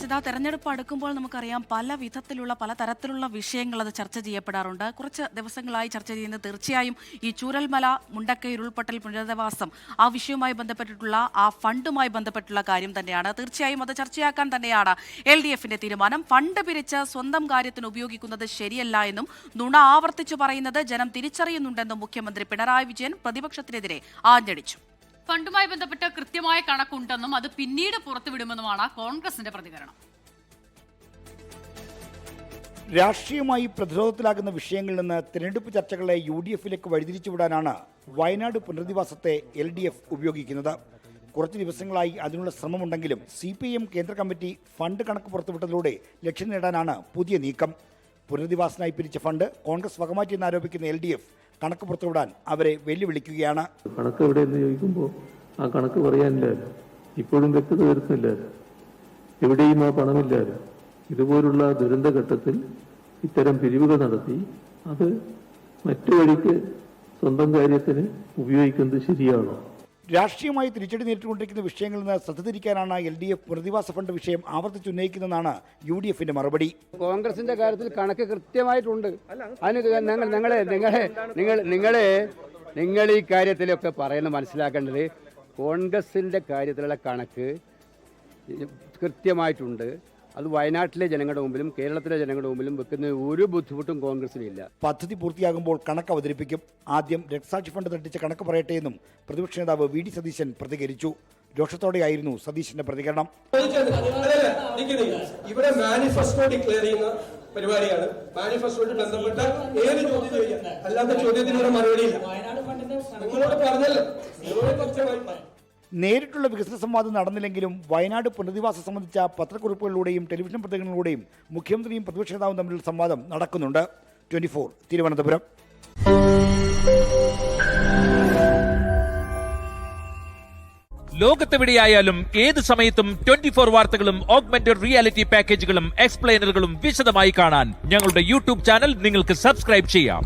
അജിത, തെരഞ്ഞെടുപ്പ് അടുക്കുമ്പോൾ നമുക്കറിയാം പല വിധത്തിലുള്ള പല തരത്തിലുള്ള വിഷയങ്ങൾ അത് ചർച്ച ചെയ്യപ്പെടാറുണ്ട്. കുറച്ച് ദിവസങ്ങളായി ചർച്ച ചെയ്യുന്നത് തീർച്ചയായും ഈ ചൂരൽമല മുണ്ടക്കൈ ഉരുൾപൊട്ടൽ പുനരധിവാസം ആ വിഷയവുമായി ബന്ധപ്പെട്ടിട്ടുള്ള ആ ഫണ്ടുമായി ബന്ധപ്പെട്ടുള്ള കാര്യം തന്നെയാണ്. തീർച്ചയായും അത് ചർച്ചയാക്കാൻ തന്നെയാണ് LDFന്റെ തീരുമാനം. ഫണ്ട് പിരിച്ച് സ്വന്തം കാര്യത്തിന് ഉപയോഗിക്കുന്നത് ശരിയല്ല എന്നും നുണ ആവർത്തിച്ചു പറയുന്നത് ജനം തിരിച്ചറിയുന്നുണ്ടെന്നും മുഖ്യമന്ത്രി പിണറായി വിജയൻ പ്രതിപക്ഷത്തിനെതിരെ ആഞ്ഞടിച്ചു. ഫണ്ടുമായി ബന്ധപ്പെട്ട് കൃത്യമായ കണക്കുണ്ടെന്നും അത് പിന്നീട് പുറത്തുവിടുമെന്നുമാണ് കോൺഗ്രസിന്റെ പ്രതികരണം. രാഷ്ട്രീയമായി പ്രതിരോധത്തിലാകുന്ന വിഷയങ്ങളിൽ നിന്ന് തിരഞ്ഞെടുപ്പ് ചർച്ചകളെ UDFിലേക്ക് വഴിതിരിച്ചുവിടാനാണ് വയനാട് പുനരധിവാസത്തെ LDF ഉപയോഗിക്കുന്നത്. കുറച്ച് ദിവസങ്ങളായി അതിനുള്ള ശ്രമമുണ്ടെങ്കിലും CPIM കേന്ദ്ര കമ്മിറ്റി ഫണ്ട് കണക്ക് പുറത്തുവിട്ടതിലൂടെ ലക്ഷ്യം നേടാനാണ് പുതിയ നീക്കം. പുനരധിവാസത്തിനായി പിരിച്ച ഫണ്ട് കോൺഗ്രസ് വകമാറ്റിയെന്ന് ആരോപിക്കുന്ന LDF കണക്ക് പുറത്തുവിടാൻ അവരെ വെല്ലുവിളിക്കുകയാണ്. കണക്ക് എവിടെയെന്ന് ചോദിക്കുമ്പോൾ ആ കണക്ക് പറയാനില്ലല്ലോ, ഇപ്പോഴും വ്യക്തത വരുന്നില്ലല്ലോ, എവിടെയും ആ പണമില്ലല്ലോ. ഇതുപോലുള്ള ദുരന്തഘട്ടത്തിൽ ഇത്തരം പിരിവുകൾ നടത്തി അത് മറ്റു വഴിക്ക് സ്വന്തം കാര്യത്തിന് ഉപയോഗിക്കുന്നത് ശരിയാണോ? രാഷ്ട്രീയമായി തിരിച്ചടി നേരിട്ടുകൊണ്ടിരിക്കുന്ന വിഷയങ്ങളിൽ നിന്ന് ശ്രദ്ധ തിരിക്കാനാണ് LDF പുനരധിവാസ ഫണ്ട് വിഷയം ആവർത്തിച്ചുന്നയിക്കുന്നതെന്നാണ് UDFന്റെ മറുപടി. കോൺഗ്രസിന്റെ കാര്യത്തിൽ കണക്ക് കൃത്യമായിട്ടുണ്ട്. നിങ്ങൾ ഈ കാര്യത്തിലൊക്കെ പറയുന്നത് മനസ്സിലാക്കേണ്ടത് കോൺഗ്രസിന്റെ കാര്യത്തിലുള്ള കണക്ക് കൃത്യമായിട്ടുണ്ട്. അത് വയനാട്ടിലെ ജനങ്ങളുടെ മുമ്പിലും കേരളത്തിലെ ജനങ്ങളുടെ മുമ്പിലും വെക്കുന്ന ഒരു ബുദ്ധിമുട്ടും കോൺഗ്രസിനില്ല. പദ്ധതി പൂർത്തിയാകുമ്പോൾ കണക്ക് അവതരിപ്പിക്കും. ആദ്യം രക്തസാക്ഷി ഫണ്ട് തട്ടിച്ച കണക്ക് പറയട്ടെ എന്നും പ്രതിപക്ഷ നേതാവ് VD സതീശൻ പ്രതികരിച്ചു. രോഷത്തോടെയായിരുന്നു സതീശന്റെ പ്രതികരണം. ഇവിടെ മാനിഫെസ്റ്റോ ഡിക്ലെയർ ചെയ്യുന്ന പരിപാടിയാണ്. മാനിഫെസ്റ്റോയിൽ ബന്ധപ്പെട്ട ഏത് ചോദ്യം ചോദിക്കാം, അല്ലാത്ത ചോദ്യത്തിനുള്ള മറുപടിയില്ല. നിങ്ങളോട് പറഞ്ഞല്ലോ, നേരിട്ടുള്ള വികസന സംവാദം നടന്നില്ലെങ്കിലും വയനാട് പുനരധിവാസം സംബന്ധിച്ച പത്രക്കുറിപ്പുകളിലൂടെയും ടെലിവിഷൻ പ്രതികരണങ്ങളിലൂടെയും മുഖ്യമന്ത്രിയും പ്രതിപക്ഷ നേതാവും തമ്മിലുള്ള സംവാദം നടക്കുന്നുണ്ട്. 24 തിരുവനന്തപുരം. ലോകത്തെവിടെയായാലും ഏത് സമയത്തും 24 വാർത്തകളും ഓഗ്മെന്റഡ് റിയാലിറ്റി പാക്കേജുകളും എക്സ്പ്ലെയിനറുകളും വിശദമായി കാണാൻ ഞങ്ങളുടെ YouTube ചാനൽ നിങ്ങൾക്ക് സബ്സ്ക്രൈബ് ചെയ്യാം.